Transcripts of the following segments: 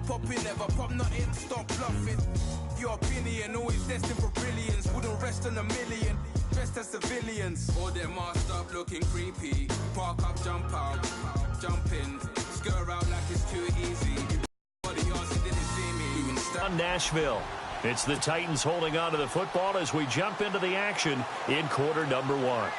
popping, never pop nothing, stop bluffing. Your opinion, always destined for brilliance. Wouldn't rest on a million, dressed as civilians. All them masked up looking creepy. Park up, jump out, jump in. Skirt out like it's too easy. Body else, he didn't see me. On Nashville. It's the Titans holding on to the football as we jump into the action in quarter number 1.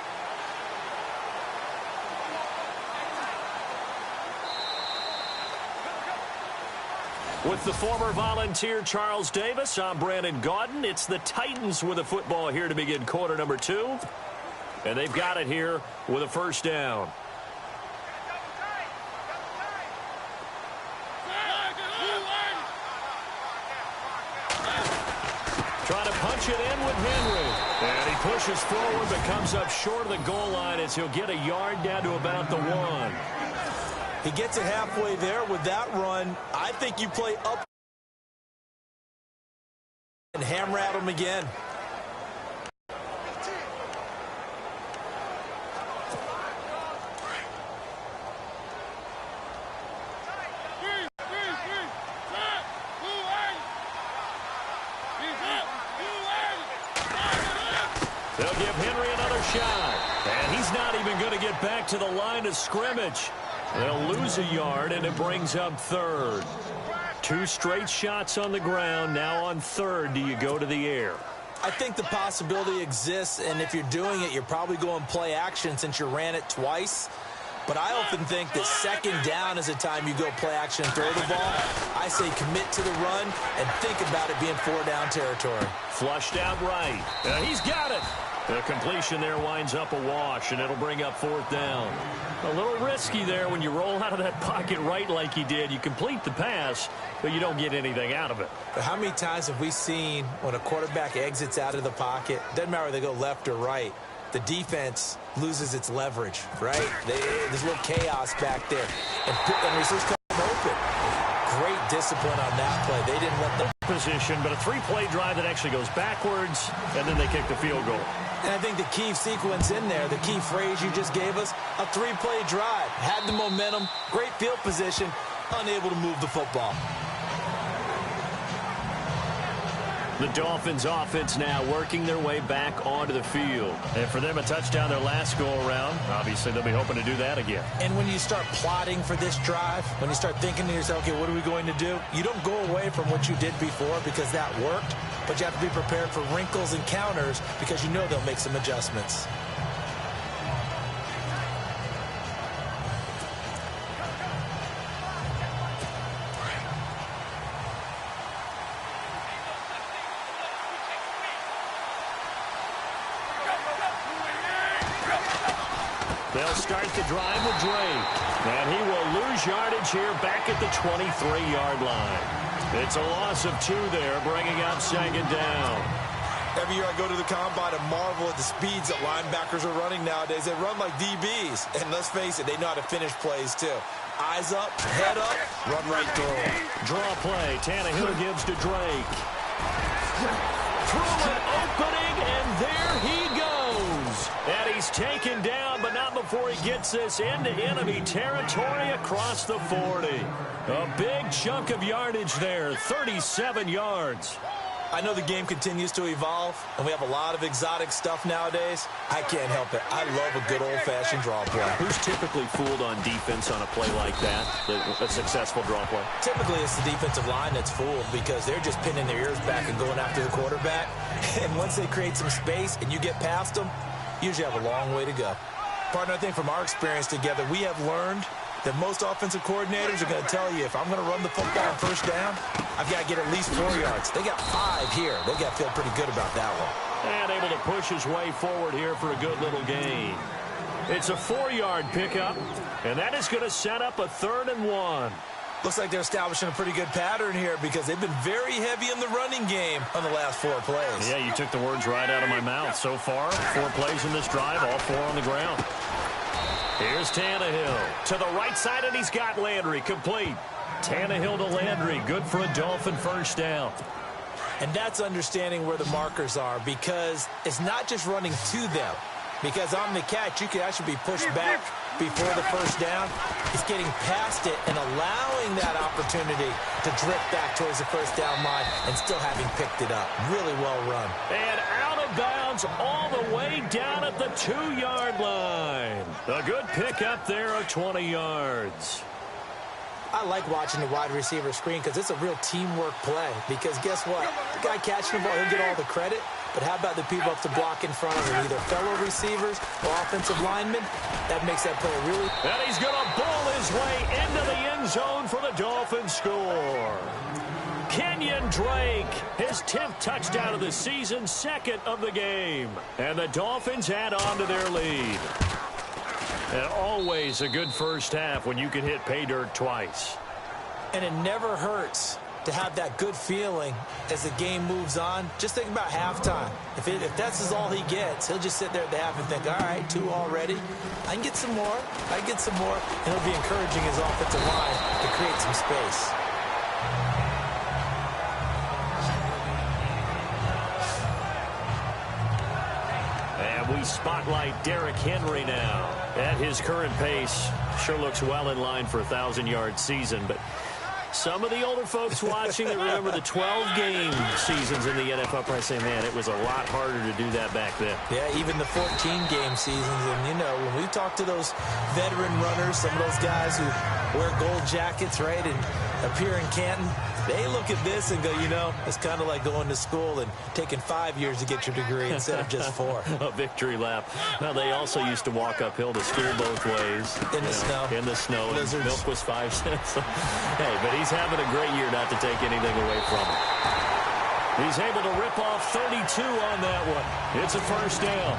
With the former Volunteer Charles Davis, I'm Brandon Gaudin. It's the Titans with the football here to begin quarter number 2. And they've got it here with a first down. Trying to punch it in with Henry. And he pushes forward but comes up short of the goal line as he'll get a yard down to about the 1. He gets it halfway there with that run. I think you play up and hammer at him again. They'll give Henry another shot. And he's not even going to get back to the line of scrimmage. They'll lose a yard, and it brings up third. 2 straight shots on the ground. Now on third, do you go to the air? I think the possibility exists, and if you're doing it, you're probably going play action since you ran it twice. But I often think that second down is a time you go play action and throw the ball. I say commit to the run and think about it being 4-down territory. Flushed out right. He's got it. The completion there winds up a wash, and it'll bring up 4th down. A little risky there when you roll out of that pocket right like you did. You complete the pass, but you don't get anything out of it. But how many times have we seen when a quarterback exits out of the pocket, doesn't matter whether they go left or right, the defense loses its leverage, right? There's a little chaos back there. And receivers come open. Great discipline on that play. They didn't let the position, but a 3-play drive that actually goes backwards, and then they kick the field goal. And I think the key sequence in there, the key phrase you just gave us, a 3-play drive. Had the momentum, great field position, unable to move the football. The Dolphins offense now working their way back onto the field. And for them, a touchdown their last go-around. Obviously, they'll be hoping to do that again. And when you start plotting for this drive, when you start thinking to yourself, okay, what are we going to do? You don't go away from what you did before because that worked, but you have to be prepared for wrinkles and counters because you know they'll make some adjustments. They'll start the drive with Drake. And he will lose yardage here back at the 23-yard line. It's a loss of 2 there, bringing up 2nd down. Every year I go to the combine and marvel at the speeds that linebackers are running nowadays. They run like DBs. And let's face it, they know how to finish plays too. Eyes up, head up, run right through them. Draw play. Tannehill gives to Drake. Through an opening, and there he goes. And he's taken down, but not before he gets this into enemy territory across the 40. A big chunk of yardage there, 37 yards. I know the game continues to evolve, and we have a lot of exotic stuff nowadays. I can't help it. I love a good old-fashioned draw play. Who's typically fooled on defense on a play like that, a successful draw play? Typically, it's the defensive line that's fooled because they're just pinning their ears back and going after the quarterback. And once they create some space and you get past them, you usually have a long way to go. Partner, I think from our experience together, we have learned that most offensive coordinators are going to tell you, if I'm going to run the football on first down, I've got to get at least 4 yards. They got 5 here. They got to feel pretty good about that one. And able to push his way forward here for a good little gain. It's a 4-yard pickup, and that is going to set up a 3rd and 1. Looks like they're establishing a pretty good pattern here because they've been very heavy in the running game on the last 4 plays. Yeah, you took the words right out of my mouth. So far, 4 plays in this drive, all 4 on the ground. Here's Tannehill to the right side, and he's got Landry complete. Tannehill to Landry, good for a Dolphin first down. And that's understanding where the markers are because it's not just running to them. Because on the catch, you can actually be pushed back before the first down. He's getting past it and allowing that opportunity to drift back towards the first down line and still having picked it up. Really well run. And out of bounds all the way down at the 2-yard line. A good pickup there of 20 yards. I like watching the wide receiver screen because it's a real teamwork play. Because guess what? The guy catching the ball, he'll get all the credit. But how about the people up to block in front of him, either fellow receivers or offensive linemen? That makes that play really... And he's going to bowl his way into the end zone for the Dolphins score. Kenyon Drake, his 10th touchdown of the season, second of the game. And the Dolphins add on to their lead. And always a good first half when you can hit pay dirt twice. And it never hurts to have that good feeling as the game moves on. Just think about halftime. If that's all he gets, he'll just sit there at the half and think, all right, 2 already. I can get some more. I can get some more. And he'll be encouraging his offensive line to create some space. And we spotlight Derrick Henry now. At his current pace, sure looks well in line for a 1,000-yard season, but some of the older folks watching that remember the 12-game seasons in the NFL probably say, man, it was a lot harder to do that back then. Yeah, even the 14-game seasons. And, you know, when we talk to those veteran runners, some of those guys who wear gold jackets, right, and appear in Canton, they look at this and go, you know, it's kind of like going to school and taking 5 years to get your degree instead of just 4. A victory lap. Now, they also used to walk uphill to school both ways. In the snow. In the snow. Blizzards. Milk was 5 cents. Hey, but he's having a great year not to take anything away from him. He's able to rip off 32 on that one. It's a first down.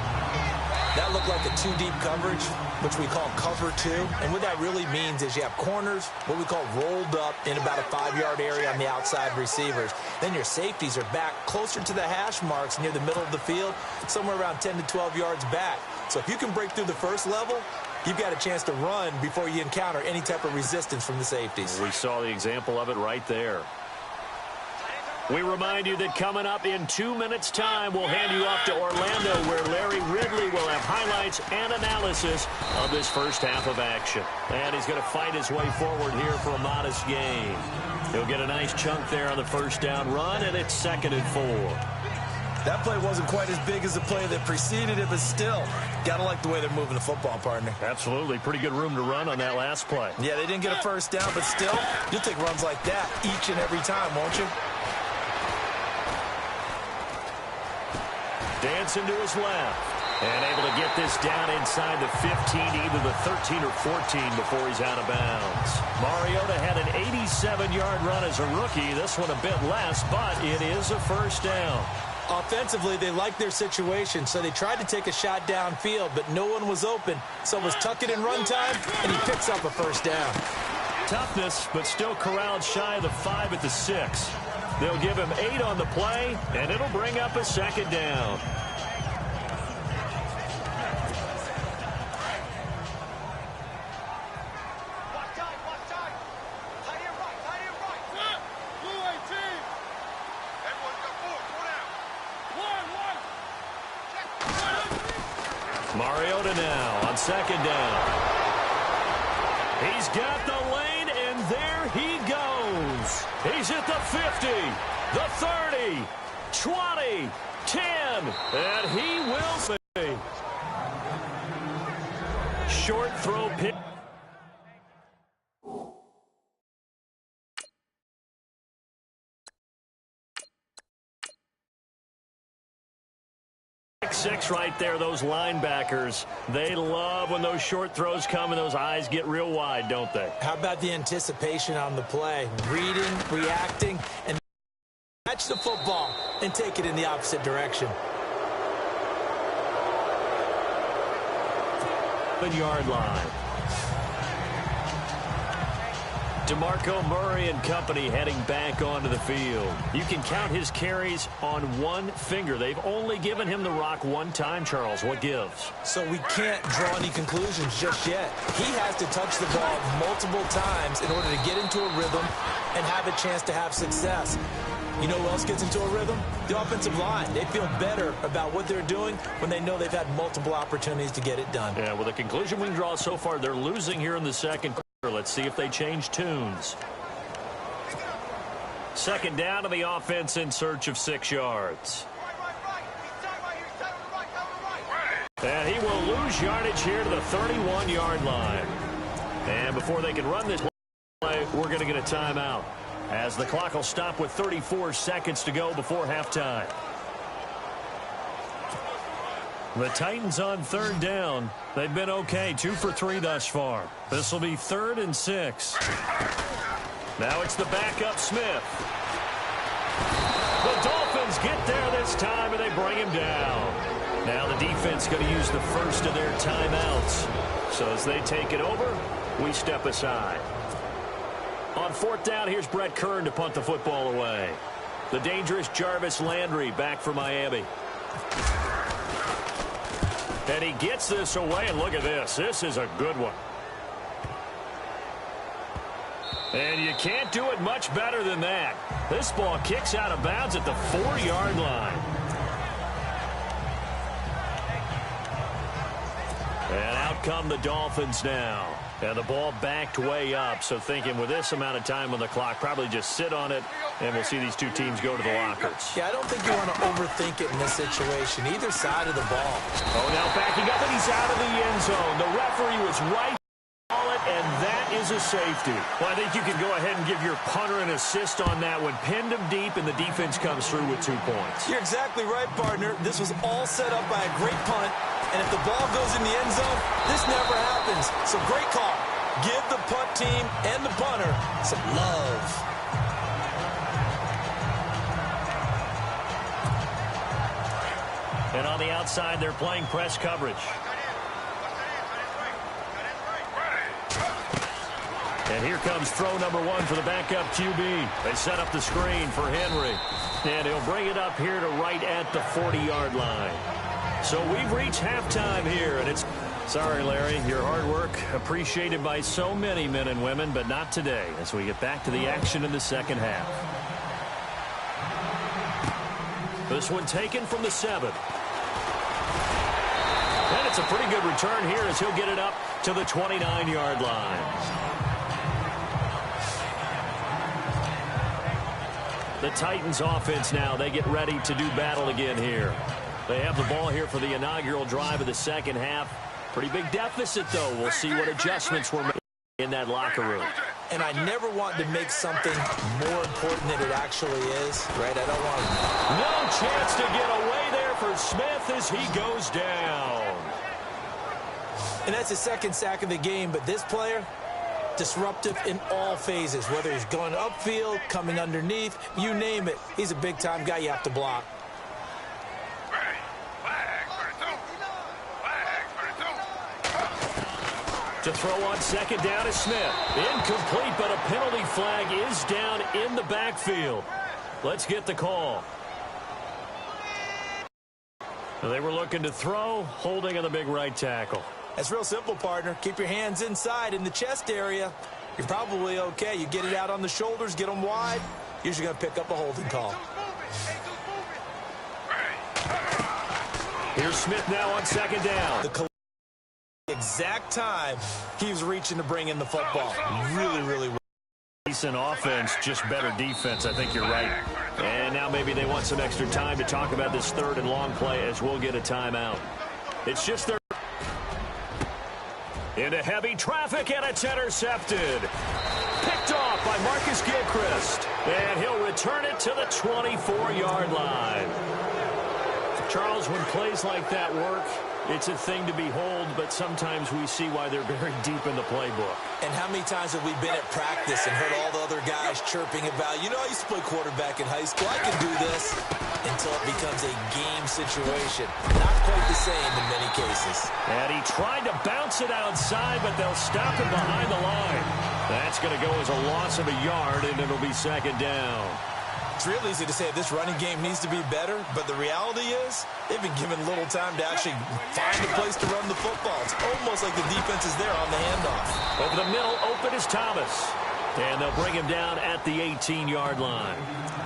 That looked like a 2-deep coverage, which we call cover 2. And what that really means is you have corners, what we call rolled up in about a 5-yard area on the outside receivers. Then your safeties are back closer to the hash marks near the middle of the field, somewhere around 10 to 12 yards back. So if you can break through the first level, you've got a chance to run before you encounter any type of resistance from the safeties. We saw the example of it right there. We remind you that coming up in 2 minutes' time, we'll hand you off to Orlando, where Larry Ridley will have highlights and analysis of this first half of action. And he's going to fight his way forward here for a modest gain. He'll get a nice chunk there on the first down run, and it's 2nd and 4. That play wasn't quite as big as the play that preceded it, but still, got to like the way they're moving the football, partner. Absolutely. Pretty good room to run on that last play. Yeah, they didn't get a first down, but still, you'll take runs like that each and every time, won't you? Dancing to his left. And able to get this down inside the 15, either the 13 or 14 before he's out of bounds. Mariota had an 87-yard run as a rookie. This one a bit less, but it is a first down. Offensively, they liked their situation, so they tried to take a shot downfield, but no one was open. So it was tuck it in run time, and he picks up a first down. Toughness, but still corralled shy of the 5 at the 6. They'll give him 8 on the play, and it'll bring up a 2nd down. Mariota now on 2nd down. He's got the lane, and there he goes. He's at the 50, the 30, 20, 10, and he will stay. Short throw pick. Six right there, those linebackers. They love when those short throws come and those eyes get real wide, don't they? How about the anticipation on the play? Reading, reacting, and catch the football and take it in the opposite direction. 1-yard line. DeMarco Murray and company heading back onto the field. You can count his carries on one finger. They've only given him the rock one time, Charles. What gives? So we can't draw any conclusions just yet. He has to touch the ball multiple times in order to get into a rhythm and have a chance to have success. You know who else gets into a rhythm? The offensive line. They feel better about what they're doing when they know they've had multiple opportunities to get it done. Yeah, well, the conclusion we can draw so far, they're losing here in the second quarter. Let's see if they change tunes. Second down to the offense in search of 6 yards. And he will lose yardage here to the 31-yard line. And before they can run this play, we're going to get a timeout, as the clock will stop with 34 seconds to go before halftime. The Titans on third down. They've been okay, 2 for 3 thus far. This will be 3rd and 6. Now it's the backup Smith. The Dolphins get there this time, and they bring him down. Now the defense going to use the first of their timeouts. So as they take it over, we step aside. On 4th down, here's Brett Kern to punt the football away. The dangerous Jarvis Landry back for Miami. And he gets this away, and look at this. This is a good one. And you can't do it much better than that. This ball kicks out of bounds at the 4-yard line. And out come the Dolphins now. And the ball backed way up. So thinking with this amount of time on the clock, probably just sit on it, and we'll see these two teams go to the lockers. Yeah, I don't think you want to overthink it in this situation, either side of the ball. Oh, now backing up, and he's out of the end zone. The referee was right. And that is a safety. Well, I think you can go ahead and give your punter an assist on that one. Pinned him deep, and the defense comes through with 2 points. You're exactly right, partner. This was all set up by a great punt. And if the ball goes in the end zone, this never happens. So great call. Give the punt team and the punter some love. And on the outside, they're playing press coverage. And here comes throw number 1 for the backup QB. They set up the screen for Henry. And he'll bring it up here to right at the 40-yard line. So we've reached halftime here, and it's... Sorry, Larry, your hard work appreciated by so many men and women, but not today as we get back to the action in the second half. This one taken from the 7. And it's a pretty good return here as he'll get it up to the 29-yard line. The Titans offense now, they get ready to do battle again here. They have the ball here for the inaugural drive of the second half. Pretty big deficit, though. We'll see what adjustments were made in that locker room. And I never want to make something more important than it actually is, right? I don't want to... No chance to get away there for Smith as he goes down. And that's his 2nd sack of the game, but this player... disruptive in all phases, whether he's going upfield, coming underneath, you name it. He's a big-time guy you have to block. To throw on 2nd down is Smith. Incomplete, but a penalty flag is down in the backfield. Let's get the call. They were looking to throw, holding on the big right tackle. That's real simple, partner. Keep your hands inside in the chest area. You're probably okay. You get it out on the shoulders, get them wide. Usually going to pick up a holding call. Here's Smith now on 2nd down. The exact time he was reaching to bring in the football. Really, really well. Decent offense, just better defense. I think you're right. And now maybe they want some extra time to talk about this 3rd and long play as we'll get a timeout. It's just their... Into heavy traffic, and it's intercepted. Picked off by Marcus Gilchrist. And he'll return it to the 24-yard line. Charles, when plays like that work, it's a thing to behold, but sometimes we see why they're very deep in the playbook. And how many times have we been at practice and heard all the other guys chirping about, you know, I used to play quarterback in high school. I can do this, until it becomes a game situation. Not quite the same in many cases. And he tried to bounce it outside, but they'll stop him behind the line. That's going to go as a loss of a yard, and it'll be 2nd down. It's real easy to say this running game needs to be better, but the reality is they've been given little time to actually find a place to run the football. It's almost like the defense is there on the handoff. Over the middle, open is Thomas. And they'll bring him down at the 18-yard line.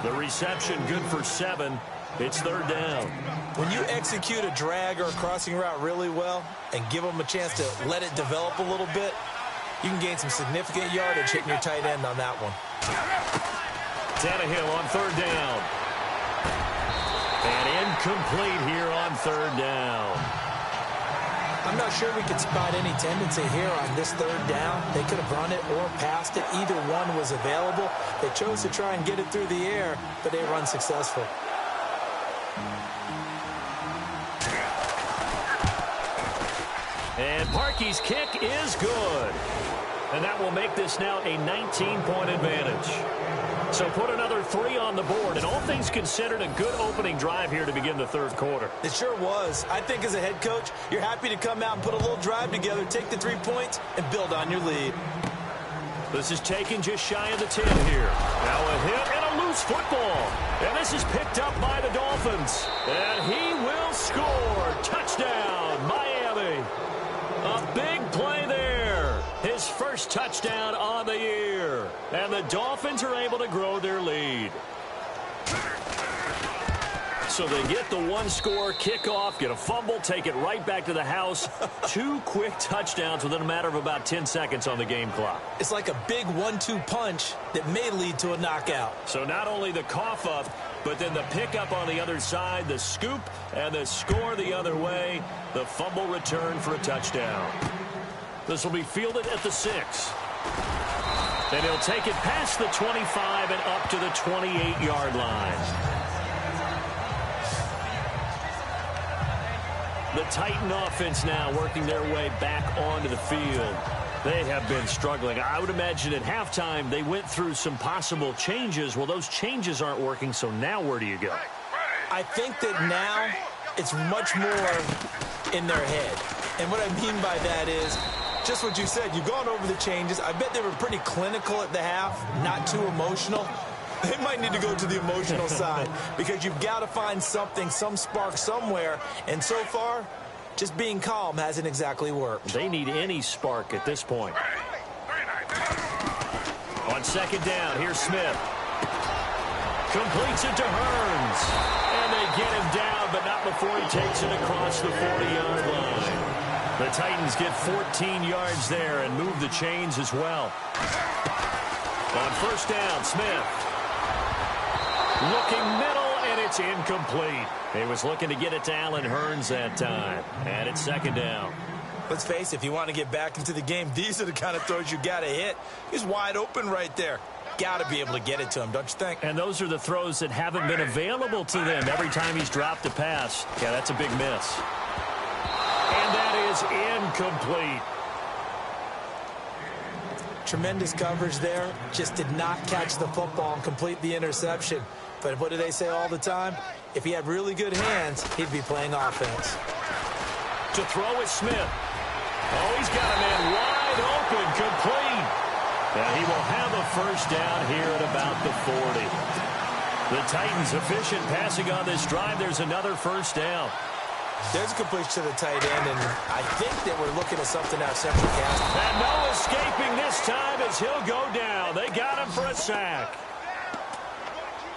The reception good for 7. It's third down. When you execute a drag or a crossing route really well and give them a chance to let it develop a little bit, you can gain some significant yardage hitting your tight end on that one. Tannehill on third down. And incomplete here on third down. I'm not sure we could spot any tendency here on this third down. They could have run it or passed it. Either one was available. They chose to try and get it through the air, but they run successful. And Parkey's kick is good. And that will make this now a 19-point advantage. So put another 3 on the board, and all things considered, a good opening drive here to begin the third quarter. It sure was. I think as a head coach, you're happy to come out and put a little drive together, take the 3 points, and build on your lead. This is taken just shy of the 10 here. Now a hit and a loose football. And this is picked up by the Dolphins. And he will score. Touchdown, Miami. A big play there. His first touchdown on the year. And the Dolphins are able to grow their lead. So they get the one-score kickoff, get a fumble, take it right back to the house. 2 quick touchdowns within a matter of about 10 seconds on the game clock. It's like a big 1-2 punch that may lead to a knockout. So not only the cough up, but then the pickup on the other side, the scoop, and the score the other way. The fumble return for a touchdown. This will be fielded at the 6. And he'll take it past the 25 and up to the 28-yard line. The Titan offense now working their way back onto the field. They have been struggling. I would imagine at halftime they went through some possible changes. Well, those changes aren't working, so now where do you go? I think that now it's much more in their head. And what I mean by that is just what you said. You've gone over the changes. I bet they were pretty clinical at the half, not too emotional. They might need to go to the emotional side because you've got to find something, some spark somewhere. And so far, just being calm hasn't exactly worked. They need any spark at this point. On second down, here's Smith. Completes it to Hearns. And they get him down, but not before he takes it across the 40-yard line. The Titans get 14 yards there and move the chains as well. On first down, Smith. Looking middle, and it's incomplete. He was looking to get it to Allen Hearns that time. And it's second down. Let's face it, if you want to get back into the game, these are the kind of throws you got to hit. He's wide open right there. Got to be able to get it to him, don't you think? And those are the throws that haven't been available to them every time he's dropped a pass. Yeah, that's a big miss. And that is incomplete. Tremendous coverage there. Just did not catch the football and complete the interception. But what do they say all the time? If he had really good hands, he'd be playing offense. To throw is Smith. Oh, he's got a man wide open, complete. And he will have a first down here at about the 40. The Titans efficient passing on this drive. There's another first down. There's a completion to the tight end, and I think that we're looking at something out central cast. And no escaping this time as he'll go down. They got him for a sack.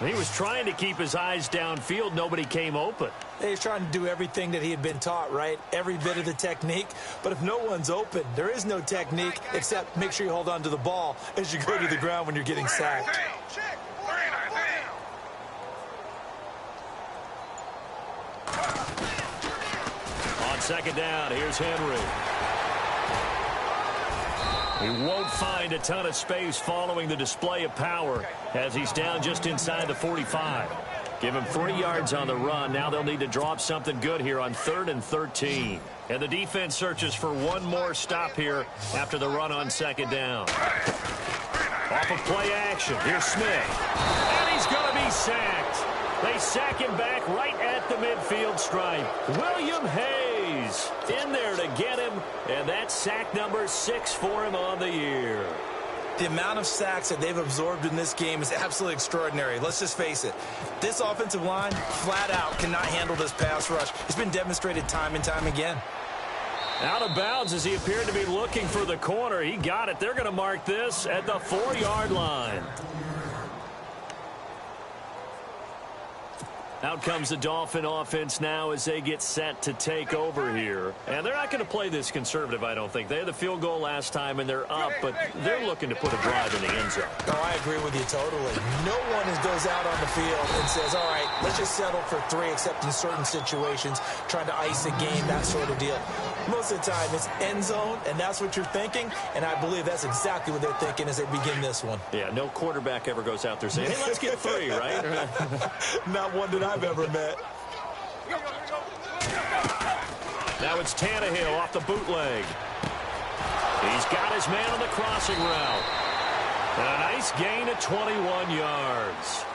He was trying to keep his eyes downfield. Nobody came open. He's trying to do everything that he had been taught, right? Every bit of the technique. But if no one's open, there is no technique except make sure you hold on to the ball as you go to the ground when you're getting sacked. On second down, here's Henry. He won't find a ton of space following the display of power as he's down just inside the 45. Give him 3 yards on the run. Now they'll need to draw up something good here on 3rd and 13. And the defense searches for one more stop here after the run on second down. Off of play action, here's Smith. And he's going to be sacked. They sack him back right at the midfield stripe. William Hayes in there to get him, and that's sack number 6 for him on the year. The amount of sacks that they've absorbed in this game is absolutely extraordinary. Let's just face it. This offensive line, flat out, cannot handle this pass rush. It's been demonstrated time and time again. Out of bounds as he appeared to be looking for the corner. He got it. They're going to mark this at the 4-yard line. Out comes the Dolphin offense now as they get set to take over here. And they're not going to play this conservative, I don't think. They had the field goal last time, and they're up, but they're looking to put a drive in the end zone. Oh, I agree with you totally. No one goes out on the field and says, all right, let's just settle for 3, except in certain situations, trying to ice a game, that sort of deal. Most of the time, it's end zone, and that's what you're thinking, and I believe that's exactly what they're thinking as they begin this one. Yeah, no quarterback ever goes out there saying, hey, let's get 3, right? Not one that I've ever met. Now it's Tannehill off the bootleg. He's got his man on the crossing route. And a nice gain of 21 yards.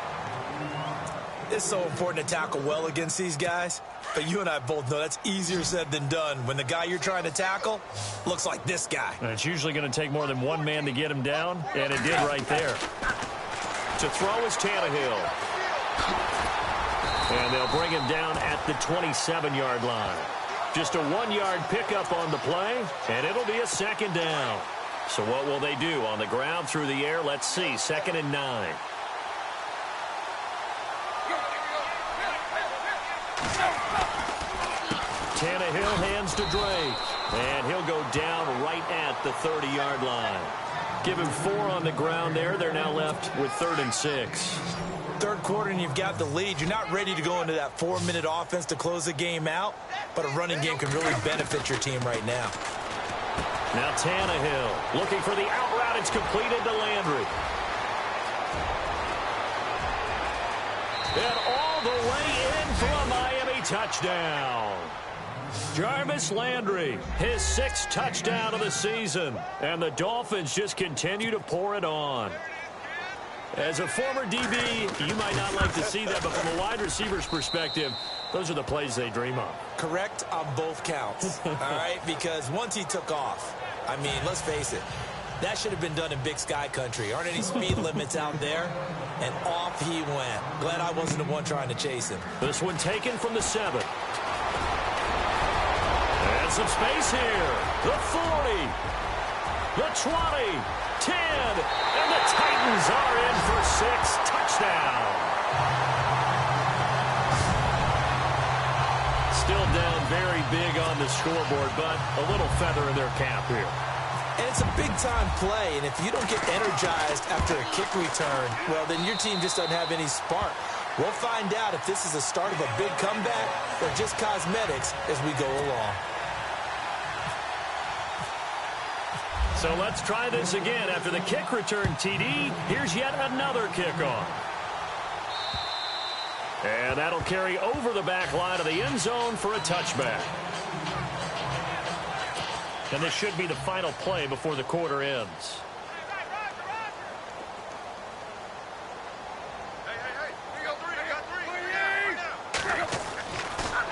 It's so important to tackle well against these guys, but you and I both know that's easier said than done when the guy you're trying to tackle looks like this guy. And it's usually going to take more than one man to get him down, and it did right there. To throw is Tannehill. And they'll bring him down at the 27-yard line. Just a 1-yard pickup on the play, and it'll be a 2nd down. So what will they do? On the ground, through the air? Let's see. 2nd and 9. Tannehill hands to Drake. And he'll go down right at the 30-yard line. Give him 4 on the ground there. They're now left with 3rd and 6. Third quarter and you've got the lead. You're not ready to go into that 4-minute offense to close the game out, but a running game can really benefit your team right now. Now Tannehill looking for the out route. It's completed to Landry. And all the way in for a Miami touchdown. Jarvis Landry, his 6th touchdown of the season. And the Dolphins just continue to pour it on. As a former DB, you might not like to see that, but from a wide receiver's perspective, those are the plays they dream of. Correct on both counts, all right? Because once he took off, I mean, let's face it, that should have been done in Big Sky country. Aren't any speed limits out there? And off he went. Glad I wasn't the one trying to chase him. This one taken from the 7. And some space here. The 40. The 20. 10. And the Titans are in for 6. Touchdown. Still down very big on the scoreboard, but a little feather in their cap here. And it's a big-time play, and if you don't get energized after a kick return, well, then your team just doesn't have any spark. We'll find out if this is the start of a big comeback or just cosmetics as we go along. So let's try this again. After the kick return TD, here's yet another kickoff. And that'll carry over the back line of the end zone for a touchback. And this should be the final play before the quarter ends.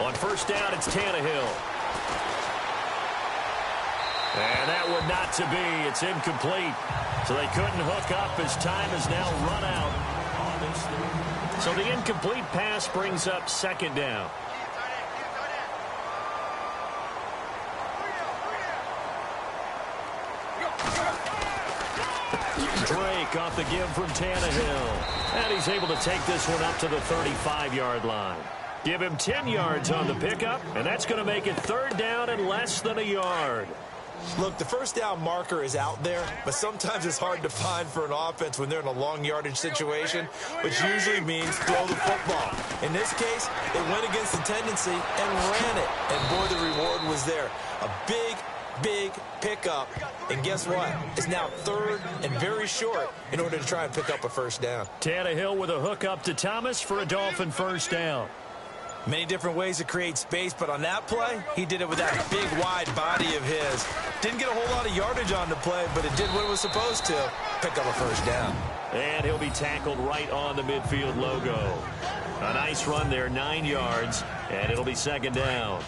On first down, it's Tannehill. And that would not to be. It's incomplete. So they couldn't hook up as time has now run out. So the incomplete pass brings up 2nd down. Drake off the give from Tannehill. And he's able to take this one up to the 35-yard line. Give him 10 yards on the pickup, and that's going to make it 3rd down and less than a yard. Look, the first down marker is out there, but sometimes it's hard to find for an offense when they're in a long yardage situation, which usually means throw the football. In this case, they went against the tendency and ran it. And boy, the reward was there. A big pickup. And guess what? It's now 3rd and very short in order to try and pick up a first down. Tannehill with a hook up to Thomas for a Dolphin first down. Many different ways to create space, but on that play, he did it with that big, wide body of his. Didn't get a whole lot of yardage on the play, but it did what it was supposed to. Pick up a first down. And he'll be tackled right on the midfield logo. A nice run there, 9 yards, and it'll be 2nd down.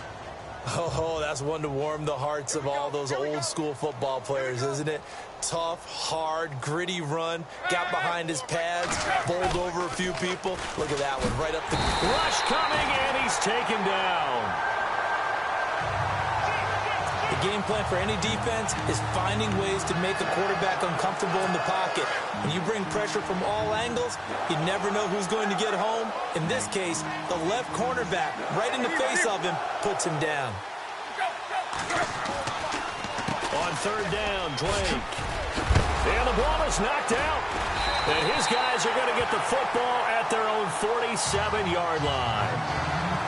Oh, that's one to warm the hearts of all those old-school football players, isn't it? Tough, hard, gritty run. Got behind his pads, bowled over a few people. Look at that one, right up the... Rush coming, and he's taken down. The game plan for any defense is finding ways to make a quarterback uncomfortable in the pocket. When you bring pressure from all angles, you never know who's going to get home. In this case, the left cornerback, right in the face of him, puts him down. On third down, Drake. And the ball is knocked out. And his guys are going to get the football at their own 47-yard line.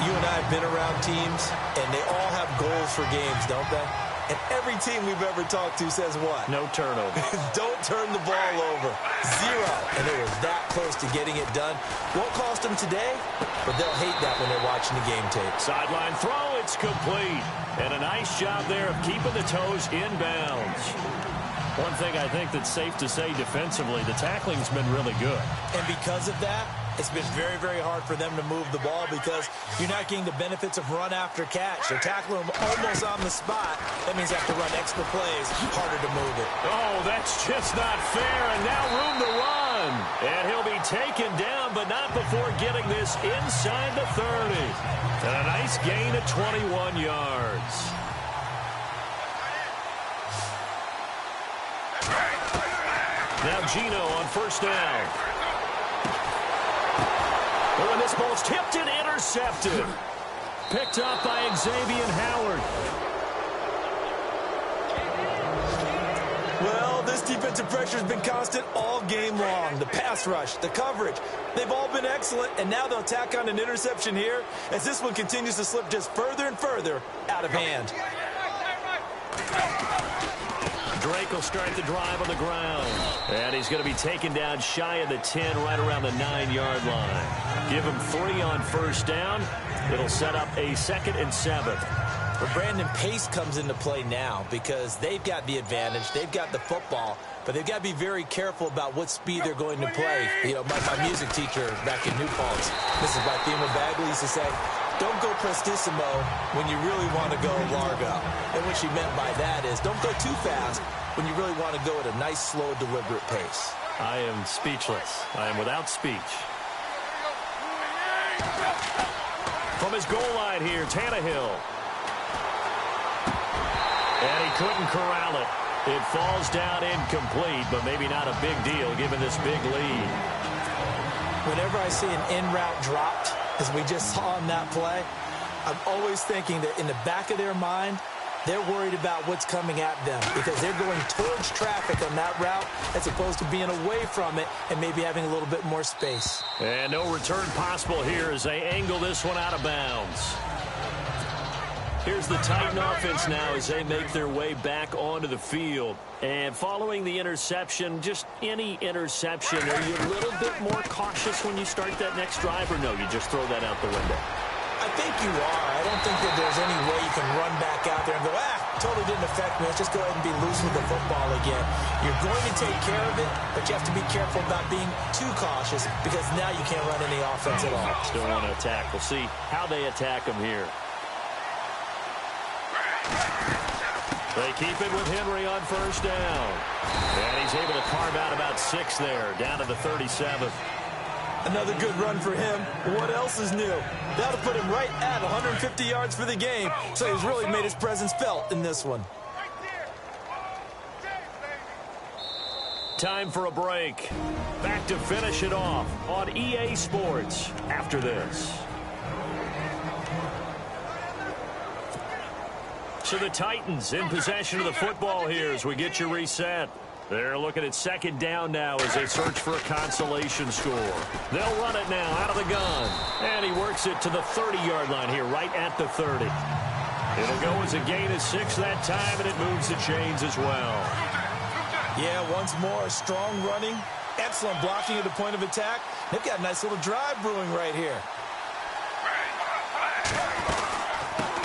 You and I have been around teams, and they all have goals for games, don't they? And every team we've ever talked to says what? No turnover. Don't turn the ball over. 0. And it was that close to getting it done. Won't cost them today, but they'll hate that when they're watching the game tape. Sideline throw, it's complete. And a nice job there of keeping the toes in bounds. One thing I think that's safe to say defensively, the tackling's been really good. And because of that, it's been very, very hard for them to move the ball because you're not getting the benefits of run after catch. They're tackling them almost on the spot. That means they have to run extra plays, harder to move it. Oh, that's just not fair, and now room to run. And he'll be taken down, but not before getting this inside the 30. And a nice gain of 21 yards. Now Gino on first down. Oh, and this ball's tipped and intercepted. Picked up by Xavier Howard. Well, this defensive pressure has been constant all game long. The pass rush, the coverage, they've all been excellent, and now they'll tack on an interception here as this one continues to slip just further and further out of hand. Drake will start the drive on the ground. And he's going to be taken down shy of the 10, right around the 9-yard line. Give him 3 on first down. It'll set up a 2nd and 7. But Brandon, pace comes into play now because they've got the advantage. They've got the football, but they've got to be very careful about what speed they're going to play. You know, my music teacher back in New Paltz, Mrs. Bathema Bagley, used to say, don't go prestissimo when you really want to go largo. And what she meant by that is don't go too fast when you really want to go at a nice, slow, deliberate pace. I am speechless. I am without speech. From his goal line here, Tannehill. And he couldn't corral it. It falls down incomplete, but maybe not a big deal given this big lead. Whenever I see an in-route dropped, as we just saw in that play, I'm always thinking that in the back of their mind, they're worried about what's coming at them because they're going towards traffic on that route as opposed to being away from it and maybe having a little bit more space. And no return possible here as they angle this one out of bounds. Here's the Titan offense now as they make their way back onto the field. And following the interception, just any interception, are you a little bit more cautious when you start that next drive, or no, you just throw that out the window? I think you are. I don't think that there's any way you can run back out there and go, totally didn't affect me. Let's just go ahead and be loose with the football again. You're going to take care of it, but you have to be careful about being too cautious because now you can't run any offense at all. Still want to attack. We'll see how they attack them here. They keep it with Henry on first down. And he's able to carve out about 6 there, down to the 37. Another good run for him. What else is new? That'll put him right at 150 yards for the game. So he's really made his presence felt in this one. Time for a break. Back to finish it off on EA Sports after this. So the Titans in possession of the football here as we get you reset. They're looking at 2nd down now as they search for a consolation score. They'll run it now out of the gun. And he works it to the 30-yard line here, right at the 30. It'll go as a gain of 6 that time, and it moves the chains as well. Yeah, once more, strong running, excellent blocking at the point of attack. They've got a nice little drive brewing right here.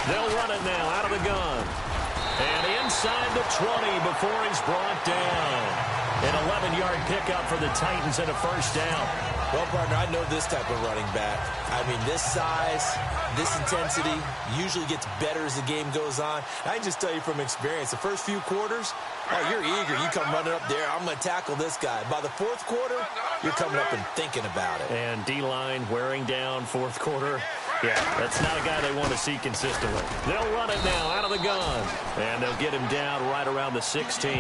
They'll run it now out of the gun. And inside the 20 before he's brought down. An 11-yard pickup for the Titans and a first down. Well, partner, I know this type of running back. I mean, this size, this intensity usually gets better as the game goes on. I can just tell you from experience, the first few quarters, oh, you're eager. You come running up there, I'm going to tackle this guy. By the 4th quarter, you're coming up and thinking about it. And D-line wearing down 4th quarter. Yeah, that's not a guy they want to see consistently. They'll run it now out of the gun. And they'll get him down right around the 16.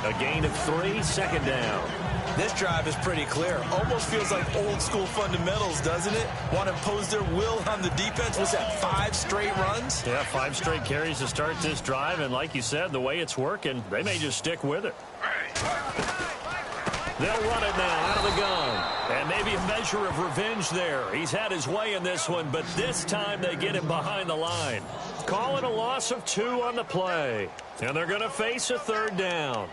A gain of 3, second down. This drive is pretty clear. Almost feels like old school fundamentals, doesn't it? Want to impose their will on the defense. What's that, 5 straight runs? Yeah, 5 straight carries to start this drive. And like you said, the way it's working, they may just stick with it. They'll run it now out of the gun. And maybe a measure of revenge there. He's had his way in this one, but this time they get him behind the line. Calling a loss of 2 on the play. And they're going to face a third down.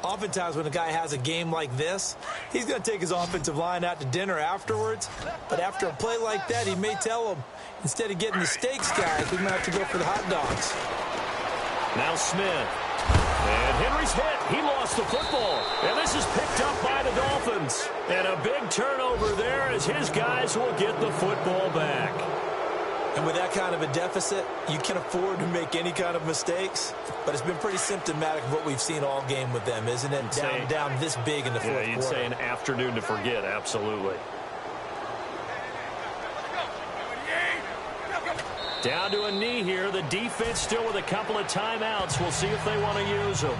Oftentimes when a guy has a game like this, he's going to take his offensive line out to dinner afterwards. But after a play like that, he may tell him, instead of getting the steaks, guys, we might have to go for the hot dogs. Now Smith. And Henry's hit. He lost the football. And this is picked up by the Dolphins. And a big turnover there as his guys will get the football back. And with that kind of a deficit, you can afford to make any kind of mistakes. But it's been pretty symptomatic of what we've seen all game with them, isn't it? Down this big in the fourth quarter. You'd say an afternoon to forget, absolutely. Down to a knee here. The defense still with a couple of timeouts. We'll see if they want to use them.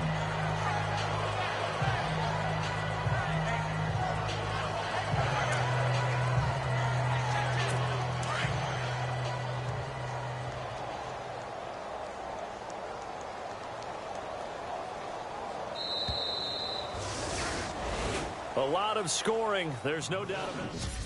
A lot of scoring. There's no doubt about it.